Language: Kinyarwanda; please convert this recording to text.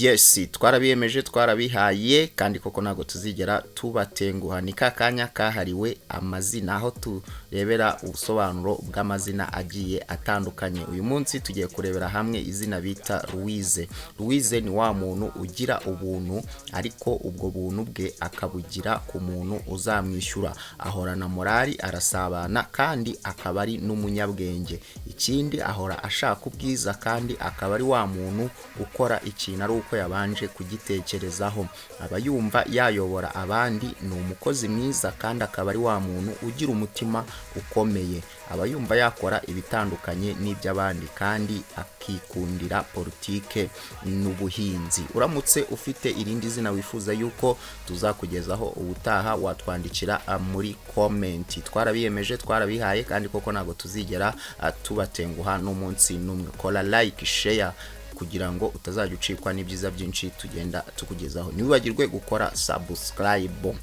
Yes, twarabiyemeje twarabihaye kandi koko ntago tuzigera tubatenguha. Ni kakanya kahariwe amazina aho turebera ubusobanuro bw'amazina agiye atandukanye. Uyu munsi tugiye kurebera hamwe izina bita Louise. Louise ni wa muntu ugira ubuntu ariko ubwo buntu bwe akabugira ku muntu uzamwishyura. Ahorana morali, arasabana kandi akaba ari n'umunyabwenge. Ikindi ahora ashaka ubwiza kandi akaba ari wa muntu ukora ikintu ari uko yabanje kugitekerezaho. Aba yumva yayobora abandi, ni umukozi mwiza kandi akaba ari wa muntu ugira umutima ukomeye. Aba yumva yakora ibitandukanye n'iby'abandi kandi akikundira politike n'ubuhinzi. Uramutse ufite irindi zina wifuza yuko tuzakugezaho ubutaha, watwandikira muri comment. Twarabiyemeje twarabihaye kandi koko ntago tuzigera tubatenguha n'umunsi n'umwe. Kora like, share kugira ngo utazajya ucikwa n'ibyiza byinshi tugenda tukugezaho. Ntiwibagirwe gukora subscribe.